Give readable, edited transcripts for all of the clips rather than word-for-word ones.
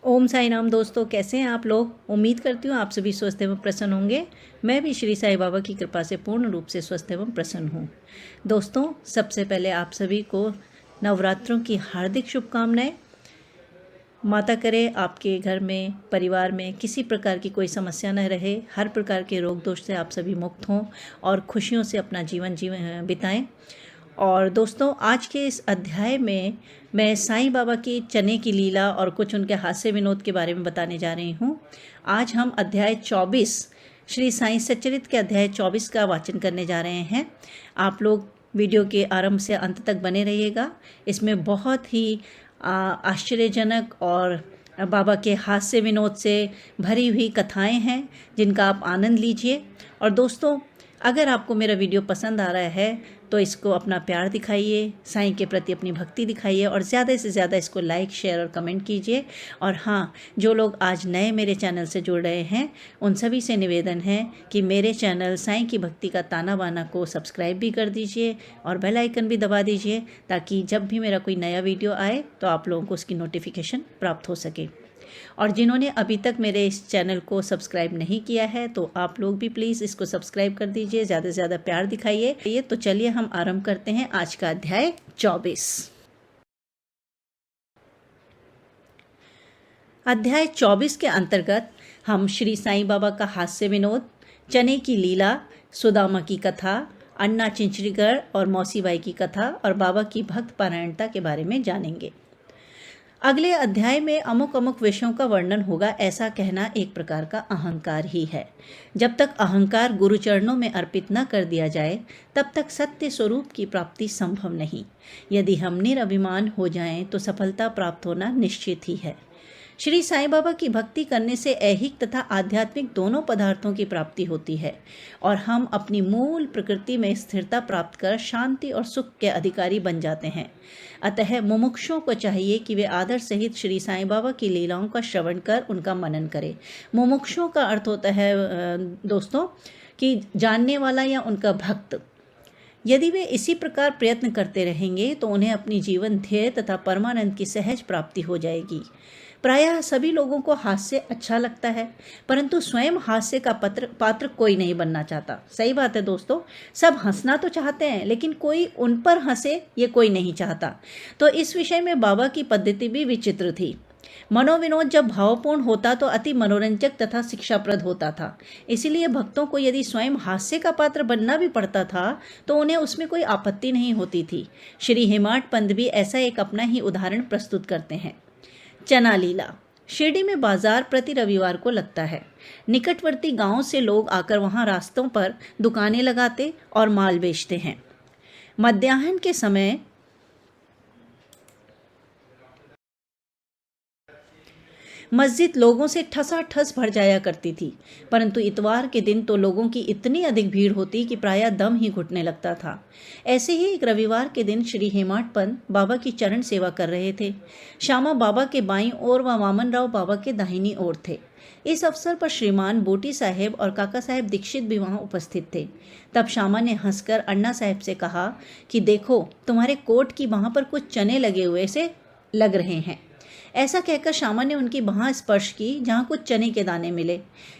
ओम साई राम। दोस्तों, कैसे हैं आप लोग? उम्मीद करती हूँ आप सभी स्वस्थ एवं प्रसन्न होंगे। मैं भी श्री साईं बाबा की कृपा से पूर्ण रूप से स्वस्थ एवं प्रसन्न हूँ। दोस्तों, सबसे पहले आप सभी को नवरात्रों की हार्दिक शुभकामनाएं। माता करे आपके घर में, परिवार में किसी प्रकार की कोई समस्या न रहे, हर प्रकार के रोग दोष से आप सभी मुक्त हों और खुशियों से अपना जीवन बिताएं। और दोस्तों, आज के इस अध्याय में मैं साईं बाबा की चने की लीला और कुछ उनके हास्य विनोद के बारे में बताने जा रही हूँ। आज हम अध्याय 24 श्री साईं सच्चरित्र के अध्याय 24 का वाचन करने जा रहे हैं। आप लोग वीडियो के आरंभ से अंत तक बने रहिएगा। इसमें बहुत ही आश्चर्यजनक और बाबा के हास्य विनोद से भरी हुई कथाएं हैं, जिनका आप आनंद लीजिए। और दोस्तों, अगर आपको मेरा वीडियो पसंद आ रहा है तो इसको अपना प्यार दिखाइए, साईं के प्रति अपनी भक्ति दिखाइए और ज़्यादा से ज़्यादा इसको लाइक, शेयर और कमेंट कीजिए। और हाँ, जो लोग आज नए मेरे चैनल से जुड़ रहे हैं, उन सभी से निवेदन है कि मेरे चैनल साईं की भक्ति का ताना बाना को सब्सक्राइब भी कर दीजिए और बेल आइकन भी दबा दीजिए, ताकि जब भी मेरा कोई नया वीडियो आए तो आप लोगों को उसकी नोटिफिकेशन प्राप्त हो सके। और जिन्होंने अभी तक मेरे इस चैनल को सब्सक्राइब नहीं किया है तो आप लोग भी प्लीज़ इसको सब्सक्राइब कर दीजिए, ज़्यादा से ज़्यादा प्यार दिखाइए। तो चलिए हम आरंभ करते हैं आज का अध्याय 24। अध्याय 24 के अंतर्गत हम श्री साईं बाबा का हास्य विनोद, चने की लीला, सुदामा की कथा, अन्ना चिंचरीगढ़ और मौसीबाई की कथा और बाबा की भक्त पारायणता के बारे में जानेंगे। अगले अध्याय में अमुक अमुक विषयों का वर्णन होगा, ऐसा कहना एक प्रकार का अहंकार ही है। जब तक अहंकार गुरु चरणों में अर्पित न कर दिया जाए, तब तक सत्य स्वरूप की प्राप्ति संभव नहीं। यदि हम निरभिमान हो जाएं तो सफलता प्राप्त होना निश्चित ही है। श्री साईं बाबा की भक्ति करने से ऐहिक तथा आध्यात्मिक दोनों पदार्थों की प्राप्ति होती है और हम अपनी मूल प्रकृति में स्थिरता प्राप्त कर शांति और सुख के अधिकारी बन जाते हैं। अतः मुमुक्षुओं को चाहिए कि वे आदर सहित श्री साईं बाबा की लीलाओं का श्रवण कर उनका मनन करें। मुमुक्षुओं का अर्थ होता है दोस्तों कि जानने वाला या उनका भक्त। यदि वे इसी प्रकार प्रयत्न करते रहेंगे तो उन्हें अपनी जीवन ध्येय तथा परमानंद की सहज प्राप्ति हो जाएगी। प्रायः सभी लोगों को हास्य अच्छा लगता है, परंतु स्वयं हास्य का पात्र कोई नहीं बनना चाहता। सही बात है दोस्तों, सब हंसना तो चाहते हैं, लेकिन कोई उन पर हंसे ये कोई नहीं चाहता। तो इस विषय में बाबा की पद्धति भी विचित्र थी। मनोविनोद जब भावपूर्ण होता तो अति मनोरंजक तथा शिक्षाप्रद होता था। इसीलिए भक्तों को यदि स्वयं हास्य का पात्र बनना भी पड़ता था तो उन्हें उसमें कोई आपत्ति नहीं होती थी। श्री हेमाड पंत भी ऐसा एक अपना ही उदाहरण प्रस्तुत करते हैं। चना लीला। शिरडी में बाजार प्रति रविवार को लगता है। निकटवर्ती गांवों से लोग आकर वहां रास्तों पर दुकानें लगाते और माल बेचते हैं। मध्याह्न के समय मस्जिद लोगों से ठसाठस भर जाया करती थी, परंतु इतवार के दिन तो लोगों की इतनी अधिक भीड़ होती कि प्रायः दम ही घुटने लगता था। ऐसे ही एक रविवार के दिन श्री हेमाड पंत बाबा की चरण सेवा कर रहे थे। श्यामा बाबा के बाईं ओर व वामन राव बाबा के दाहिनी ओर थे। इस अवसर पर श्रीमान बोटी साहेब और काका साहेब दीक्षित भी वहां उपस्थित थे। तब श्यामा ने हंसकर अन्ना साहेब से कहा कि देखो, तुम्हारे कोट की बाह पर कुछ चने लगे हुए से लग रहे हैं। ऐसा कहकर श्यामा ने उनकी बाह स्पर्श की, जहाँ कुछ चने के दाने मिले।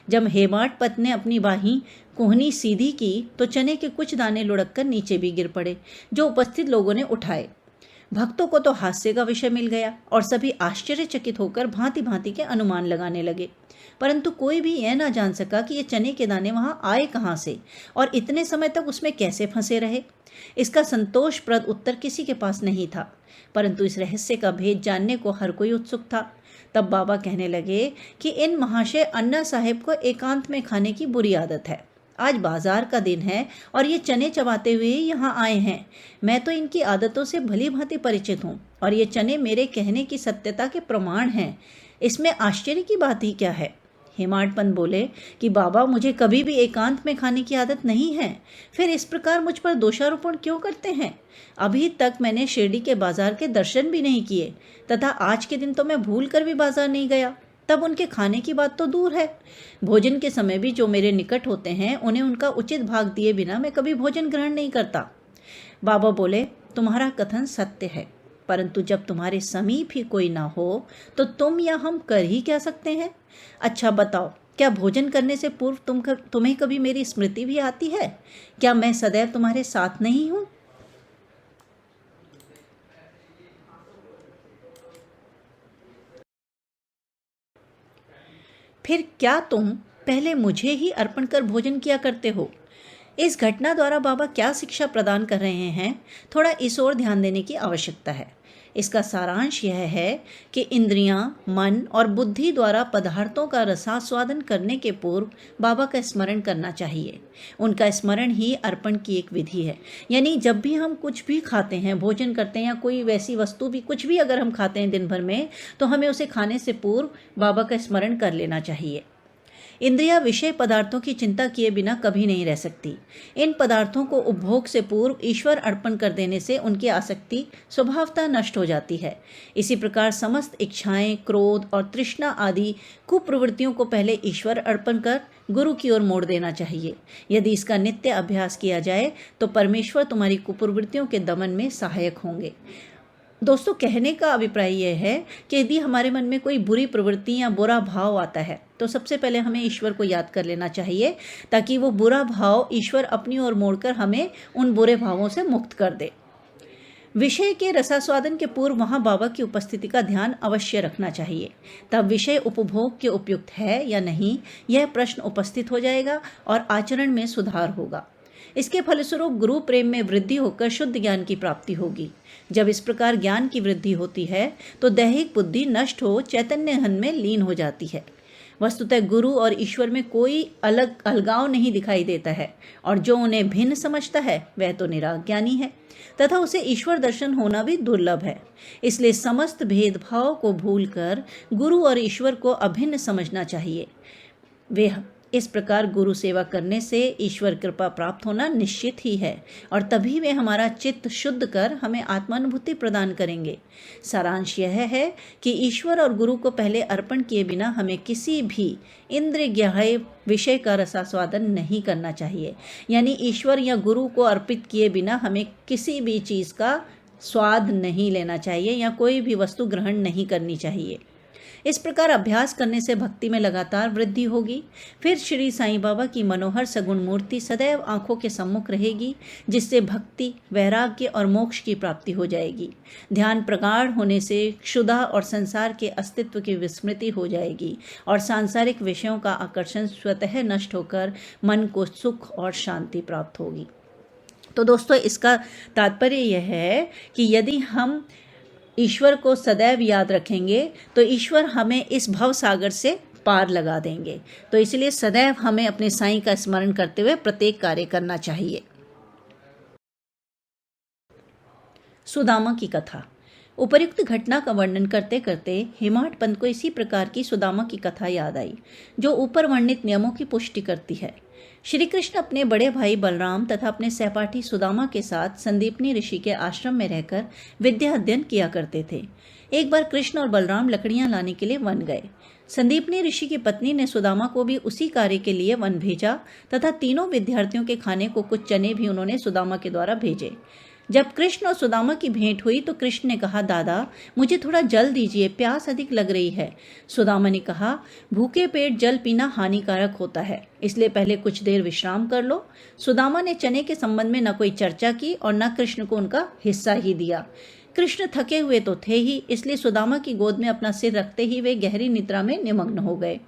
जब हेमाड पंत ने अपनी बाही कोहनी सीधी की तो चने के कुछ दाने लुढ़क कर नीचे भी गिर पड़े, जो उपस्थित लोगों ने उठाए। भक्तों को तो हास्य का विषय मिल गया और सभी आश्चर्यचकित होकर भांति भांति के अनुमान लगाने लगे, परंतु कोई भी यह ना जान सका कि ये चने के दाने वहां आए कहाँ से और इतने समय तक उसमें कैसे फंसे रहे। इसका संतोषप्रद उत्तर किसी के पास नहीं था, परंतु इस रहस्य का भेद जानने को हर कोई उत्सुक था। तब बाबा कहने लगे कि इन महाशय अन्ना साहेब को एकांत में खाने की बुरी आदत है। आज बाजार का दिन है और ये चने चबाते हुए यहाँ आए हैं। मैं तो इनकी आदतों से भली भांति परिचित हूँ और ये चने मेरे कहने की सत्यता के प्रमाण हैं। इसमें आश्चर्य की बात ही क्या है? हेमाड पंत बोले कि बाबा, मुझे कभी भी एकांत में खाने की आदत नहीं है, फिर इस प्रकार मुझ पर दोषारोपण क्यों करते हैं? अभी तक मैंने शिरडी के बाजार के दर्शन भी नहीं किए तथा आज के दिन तो मैं भूल कर भी बाजार नहीं गया। तब उनके खाने की बात तो दूर है, भोजन के समय भी जो मेरे निकट होते हैं उन्हें उनका उचित भाग दिए बिना मैं कभी भोजन ग्रहण नहीं करता। बाबा बोले, तुम्हारा कथन सत्य है, परंतु जब तुम्हारे समीप ही कोई ना हो तो तुम या हम कर ही क्या सकते हैं? अच्छा बताओ, क्या भोजन करने से पूर्व तुम्हें कभी मेरी स्मृति भी आती है? क्या मैं सदैव तुम्हारे साथ नहीं हूं? फिर क्या तुम पहले मुझे ही अर्पण कर भोजन किया करते हो? इस घटना द्वारा बाबा क्या शिक्षा प्रदान कर रहे हैं, थोड़ा इस ओर ध्यान देने की आवश्यकता है। इसका सारांश यह है कि इंद्रियां, मन और बुद्धि द्वारा पदार्थों का रसास्वादन करने के पूर्व बाबा का स्मरण करना चाहिए। उनका स्मरण ही अर्पण की एक विधि है। यानी जब भी हम कुछ भी खाते हैं, भोजन करते हैं या कोई वैसी वस्तु भी, कुछ भी अगर हम खाते हैं दिन भर में, तो हमें उसे खाने से पूर्व बाबा का स्मरण कर लेना चाहिए। इंद्रिया विषय पदार्थों की चिंता किए बिना कभी नहीं रह सकती। इन पदार्थों को उपभोग से पूर्व ईश्वर अर्पण कर देने से उनकी आसक्ति स्वभावतः नष्ट हो जाती है। इसी प्रकार समस्त इच्छाएं, क्रोध और तृष्णा आदि कुप्रवृत्तियों को पहले ईश्वर अर्पण कर गुरु की ओर मोड़ देना चाहिए। यदि इसका नित्य अभ्यास किया जाए तो परमेश्वर तुम्हारी कुप्रवृत्तियों के दमन में सहायक होंगे। दोस्तों, कहने का अभिप्राय यह है कि यदि हमारे मन में कोई बुरी प्रवृत्ति या बुरा भाव आता है तो सबसे पहले हमें ईश्वर को याद कर लेना चाहिए, ताकि वो बुरा भाव ईश्वर अपनी ओर मोड़कर हमें उन बुरे भावों से मुक्त कर दे। विषय के रसास्वादन के पूर्व वहां बाबा की उपस्थिति का ध्यान अवश्य रखना चाहिए। तब विषय उपभोग के उपयुक्त है या नहीं, यह प्रश्न उपस्थित हो जाएगा और आचरण में सुधार होगा। इसके फलस्वरूप गुरु प्रेम में वृद्धि होकर शुद्ध ज्ञान की प्राप्ति होगी। जब इस प्रकार ज्ञान की वृद्धि होती है तो दैहिक बुद्धि नष्ट हो चैतन्य घन में लीन हो जाती है। वस्तुतः गुरु और ईश्वर में कोई अलगाव नहीं दिखाई देता है, और जो उन्हें भिन्न समझता है वह तो निराज्ञानी है तथा उसे ईश्वर दर्शन होना भी दुर्लभ है। इसलिए समस्त भेदभाव को भूलकर गुरु और ईश्वर को अभिन्न समझना चाहिए। वे इस प्रकार गुरु सेवा करने से ईश्वर कृपा प्राप्त होना निश्चित ही है, और तभी वे हमारा चित्त शुद्ध कर हमें आत्मानुभूति प्रदान करेंगे। सारांश यह है कि ईश्वर और गुरु को पहले अर्पण किए बिना हमें किसी भी इंद्रिय ग्राह्य विषय का रसास्वादन नहीं करना चाहिए। यानी ईश्वर या गुरु को अर्पित किए बिना हमें किसी भी चीज़ का स्वाद नहीं लेना चाहिए या कोई भी वस्तु ग्रहण नहीं करनी चाहिए। इस प्रकार अभ्यास करने से भक्ति में लगातार वृद्धि होगी। फिर श्री साईं बाबा की मनोहर सगुण मूर्ति सदैव आंखों के सम्मुख रहेगी, जिससे भक्ति, वैराग्य और मोक्ष की प्राप्ति हो जाएगी। ध्यान प्रगाढ़ होने से क्षुधा और संसार के अस्तित्व की विस्मृति हो जाएगी और सांसारिक विषयों का आकर्षण स्वतः नष्ट होकर मन को सुख और शांति प्राप्त होगी। तो दोस्तों, इसका तात्पर्य यह है कि यदि हम ईश्वर को सदैव याद रखेंगे तो ईश्वर हमें इस भव सागर से पार लगा देंगे। तो इसलिए सदैव हमें अपने साईं का स्मरण करते हुए प्रत्येक कार्य करना चाहिए। सुदामा की कथा। उपर्युक्त घटना का वर्णन करते करते हेमाड पंत को इसी प्रकार की सुदामा की कथा याद आई, जो ऊपर वर्णित नियमों की पुष्टि करती है। श्री कृष्ण अपने बड़े भाई बलराम तथा अपने सहपाठी सुदामा के साथ संदीपनी ऋषि के आश्रम में रहकर विद्या अध्ययन किया करते थे। एक बार कृष्ण और बलराम लकड़ियां लाने के लिए वन गए। संदीपनी ऋषि की पत्नी ने सुदामा को भी उसी कार्य के लिए वन भेजा तथा तीनों विद्यार्थियों के खाने को कुछ चने भी उन्होंने सुदामा के द्वारा भेजे। जब कृष्ण और सुदामा की भेंट हुई तो कृष्ण ने कहा, दादा मुझे थोड़ा जल दीजिए, प्यास अधिक लग रही है। सुदामा ने कहा, भूखे पेट जल पीना हानिकारक होता है, इसलिए पहले कुछ देर विश्राम कर लो। सुदामा ने चने के संबंध में न कोई चर्चा की और न कृष्ण को उनका हिस्सा ही दिया। कृष्ण थके हुए तो थे ही, इसलिए सुदामा की गोद में अपना सिर रखते ही वे गहरी निद्रा में निमग्न हो गए।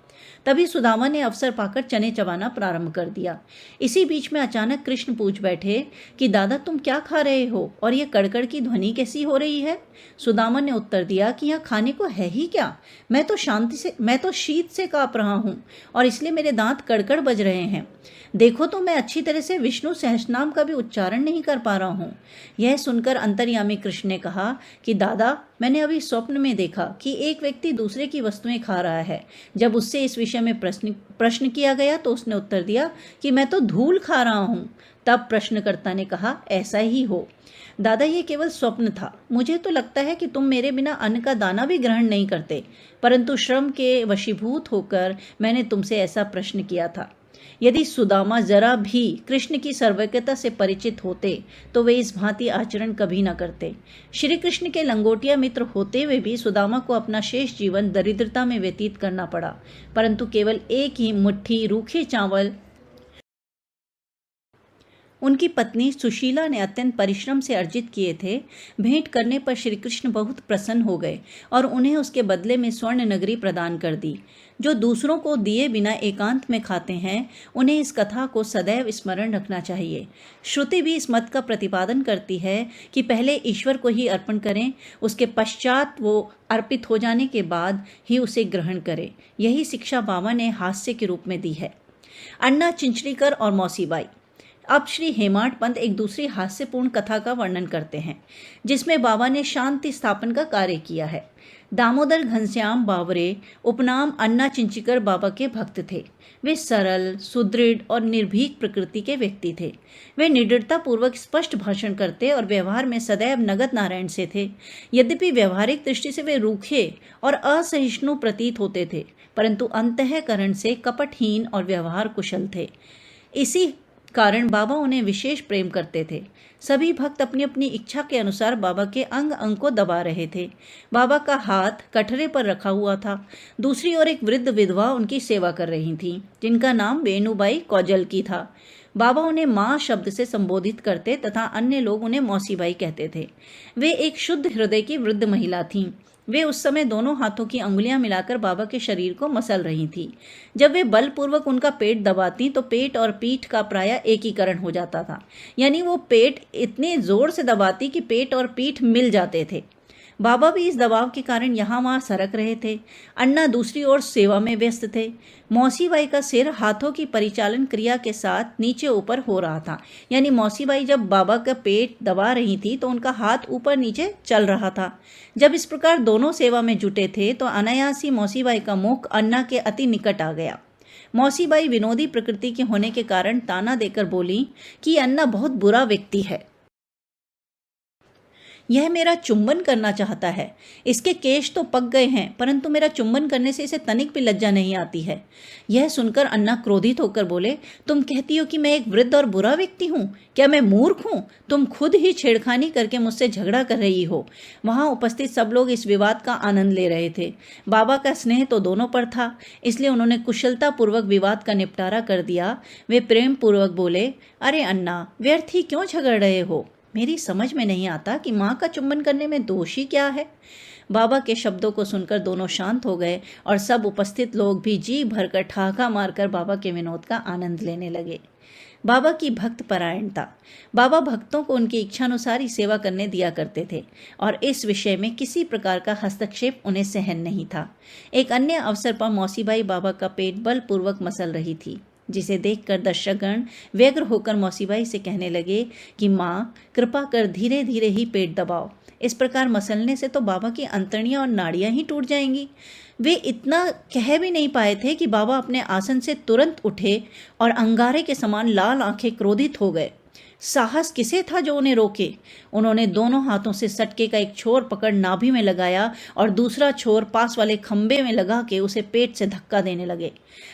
तभी सुदामा ने अवसर पाकर चने चबाना प्रारंभ कर दिया। इसी बीच में अचानक कृष्ण पूछ बैठे कि दादा तुम क्या खा रहे हो और ये कड़कड़ की ध्वनि कैसी हो रही है? सुदामा ने उत्तर दिया कि यहाँ खाने को है ही क्या, मैं तो शीत से कांप रहा हूँ और इसलिए मेरे दांत कड़कड़ बज रहे हैं। देखो तो मैं अच्छी तरह से विष्णु सहस्रनाम का भी उच्चारण नहीं कर पा रहा हूँ। यह सुनकर अंतर्यामी कृष्ण ने कहा कि दादा मैंने अभी स्वप्न में देखा कि एक व्यक्ति दूसरे की वस्तुएं खा रहा है। जब उससे इस विषय में प्रश्न किया गया तो उसने उत्तर दिया कि मैं तो धूल खा रहा हूँ। तब प्रश्नकर्ता ने कहा, ऐसा ही हो दादा, ये केवल स्वप्न था। मुझे तो लगता है कि तुम मेरे बिना अन्न का दाना भी ग्रहण नहीं करते, परंतु श्रम के वशीभूत होकर मैंने तुमसे ऐसा प्रश्न किया था। यदि सुदामा जरा भी कृष्ण की सर्वज्ञता से परिचित होते तो वे इस भांति आचरण कभी न करते। श्री कृष्ण के लंगोटिया मित्र होते हुए भी सुदामा को अपना शेष जीवन दरिद्रता में व्यतीत करना पड़ा, परंतु केवल एक ही मुट्ठी रूखे चावल उनकी पत्नी सुशीला ने अत्यंत परिश्रम से अर्जित किए थे। भेंट करने पर श्री कृष्ण बहुत प्रसन्न हो गए और उन्हें उसके बदले में स्वर्ण नगरी प्रदान कर दी। जो दूसरों को दिए बिना एकांत में खाते हैं, उन्हें इस कथा को सदैव स्मरण रखना चाहिए। श्रुति भी इस मत का प्रतिपादन करती है कि पहले ईश्वर को ही अर्पण करें, उसके पश्चात वो अर्पित हो जाने के बाद ही उसे ग्रहण करें। यही शिक्षा बाबा ने हास्य के रूप में दी है। अन्ना चिंचलीकर और मौसीबाई। अब श्री हेमाड पंत एक दूसरी हास्यपूर्ण कथा का वर्णन करते हैं, जिसमें बाबा ने शांति स्थापन का कार्य किया है। दामोदर घनश्याम बावरे उपनाम अन्ना चिंचीकर बाबा के भक्त थे। वे सरल, सुदृढ़ और निर्भीक प्रकृति के व्यक्ति थे। वे निडरता पूर्वक स्पष्ट भाषण करते और व्यवहार में सदैव नगद नारायण से थे। यद्यपि व्यवहारिक दृष्टि से वे रूखे और असहिष्णु प्रतीत होते थे, परंतु अंतःकरण से कपटहीन और व्यवहार कुशल थे। इसी कारण बाबा उन्हें विशेष प्रेम करते थे। सभी भक्त अपनी अपनी इच्छा के अनुसार बाबा के अंग अंग को दबा रहे थे। बाबा का हाथ कटहरे पर रखा हुआ था। दूसरी ओर एक वृद्ध विधवा उनकी सेवा कर रही थी, जिनका नाम वेणुबाई कौजलकी था। बाबा उन्हें माँ शब्द से संबोधित करते तथा अन्य लोग उन्हें मौसीबाई कहते थे। वे एक शुद्ध हृदय की वृद्ध महिला थीं। वे उस समय दोनों हाथों की अंगुलियां मिलाकर बाबा के शरीर को मसल रही थी। जब वे बलपूर्वक उनका पेट दबाती तो पेट और पीठ का प्रायः एकीकरण हो जाता था, यानी वो पेट इतने जोर से दबाती कि पेट और पीठ मिल जाते थे। बाबा भी इस दबाव के कारण यहाँ वहाँ सरक रहे थे। अन्ना दूसरी ओर सेवा में व्यस्त थे। मौसीबाई का सिर हाथों की परिचालन क्रिया के साथ नीचे ऊपर हो रहा था, यानी मौसीबाई जब बाबा का पेट दबा रही थी तो उनका हाथ ऊपर नीचे चल रहा था। जब इस प्रकार दोनों सेवा में जुटे थे तो अनायास ही मौसीबाई का मुख अन्ना के अति निकट आ गया। मौसीबाई विनोदी प्रकृति के होने के कारण ताना देकर बोली कि अन्ना बहुत बुरा व्यक्ति है। यह मेरा चुंबन करना चाहता है। इसके केश तो पक गए हैं, परंतु मेरा चुंबन करने से इसे तनिक भी लज्जा नहीं आती है। यह सुनकर अन्ना क्रोधित होकर बोले, तुम कहती हो कि मैं एक वृद्ध और बुरा व्यक्ति हूँ? क्या मैं मूर्ख हूँ? तुम खुद ही छेड़खानी करके मुझसे झगड़ा कर रही हो। वहाँ उपस्थित सब लोग इस विवाद का आनंद ले रहे थे। बाबा का स्नेह तो दोनों पर था, इसलिए उन्होंने कुशलता पूर्वक विवाद का निपटारा कर दिया। वे प्रेम पूर्वक बोले, अरे अन्ना, व्यर्थ ही क्यों झगड़ रहे हो? मेरी समझ में नहीं आता कि माँ का चुंबन करने में दोष ही क्या है। बाबा के शब्दों को सुनकर दोनों शांत हो गए और सब उपस्थित लोग भी जी भरकर ठहाका मारकर बाबा के विनोद का आनंद लेने लगे। बाबा की भक्त परायणता। बाबा भक्तों को उनकी इच्छानुसार ही सेवा करने दिया करते थे और इस विषय में किसी प्रकार का हस्तक्षेप उन्हें सहन नहीं था। एक अन्य अवसर पर मौसीबाई बाबा का पेट बलपूर्वक मसल रही थी, जिसे देखकर दर्शकगण व्यग्र होकर मौसीबाई से कहने लगे कि माँ, कृपा कर धीरे धीरे ही पेट दबाओ। इस प्रकार मसलने से तो बाबा की अंतड़ियाँ और नाड़ियाँ ही टूट जाएंगी। वे इतना कह भी नहीं पाए थे कि बाबा अपने आसन से तुरंत उठे और अंगारे के समान लाल आंखें क्रोधित हो गए। साहस किसे था जो उन्हें रोके? उन्होंने दोनों हाथों से सटके का एक छोर पकड़ नाभि में लगाया और दूसरा छोर पास वाले खंबे में लगा के उसे पेट से धक्का देने लगे।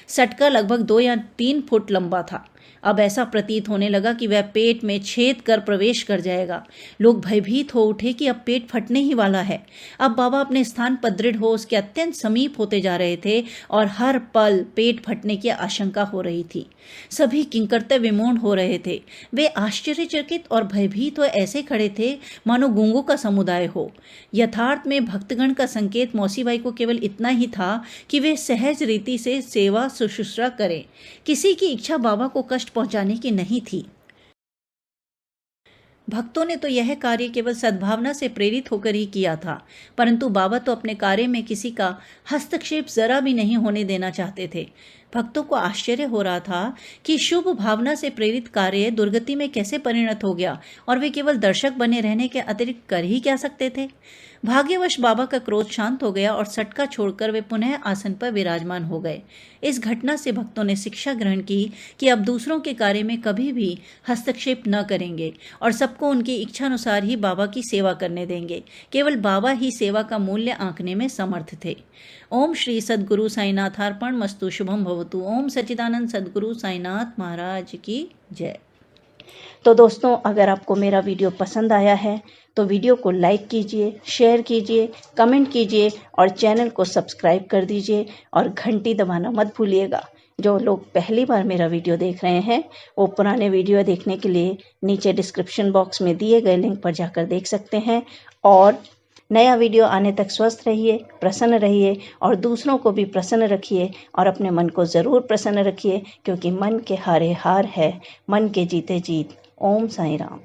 सटका लगभग 2 या 3 फुट लंबा था। अब ऐसा प्रतीत होने लगा कि वह पेट में छेद कर प्रवेश कर जाएगा। लोग भयभीत हो उठे कि अब पेट फटने ही वाला है। अब बाबा अपने स्थान पर दृढ़ हो उसके अत्यंत समीप होते जा रहे थे और हर पल पेट फटने की आशंका हो रही थी। सभी किंकरते विमूढ़ हो रहे थे। वे आश्चर्यचकित और भयभीत हो ऐसे खड़े थे मानो गूंगों का समुदाय हो। यथार्थ में भक्तगण का संकेत मौसीबाई को केवल इतना ही था कि वे सहज रीति से सेवा शुश्रूषा करें। किसी की इच्छा बाबा को कष्ट पहुंचाने की नहीं थी। भक्तों ने तो यह कार्य केवल सद्भावना से प्रेरित होकर ही किया था, परंतु बाबा तो अपने कार्य में किसी का हस्तक्षेप जरा भी नहीं होने देना चाहते थे। भक्तों को आश्चर्य हो रहा था कि शुभ भावना से प्रेरित कार्य दुर्गति में कैसे परिणत हो गया और वे केवल दर्शक बने रहने के अतिरिक्त कर ही क्या सकते थे। भाग्यवश बाबा का क्रोध शांत हो गया और सटका छोड़कर वे पुनः आसन पर विराजमान हो गए। इस घटना से भक्तों ने शिक्षा ग्रहण की कि अब दूसरों के कार्य में कभी भी हस्तक्षेप न करेंगे और सबको उनकी इच्छानुसार ही बाबा की सेवा करने देंगे। केवल बाबा ही सेवा का मूल्य आंकने में समर्थ थे। ओम श्री सद्गुरु साईनाथार्पण मस्तु। शुभम भवतु। ओम सच्चिदानंद सद्गुरु साईनाथ महाराज की जय। तो दोस्तों, अगर आपको मेरा वीडियो पसंद आया है तो वीडियो को लाइक कीजिए, शेयर कीजिए, कमेंट कीजिए और चैनल को सब्सक्राइब कर दीजिए और घंटी दबाना मत भूलिएगा। जो लोग पहली बार मेरा वीडियो देख रहे हैं वो पुराने वीडियो देखने के लिए नीचे डिस्क्रिप्शन बॉक्स में दिए गए लिंक पर जाकर देख सकते हैं। और नया वीडियो आने तक स्वस्थ रहिए, प्रसन्न रहिए और दूसरों को भी प्रसन्न रखिए और अपने मन को ज़रूर प्रसन्न रखिए, क्योंकि मन के हारे हार है, मन के जीते जीत। ओम साईं राम।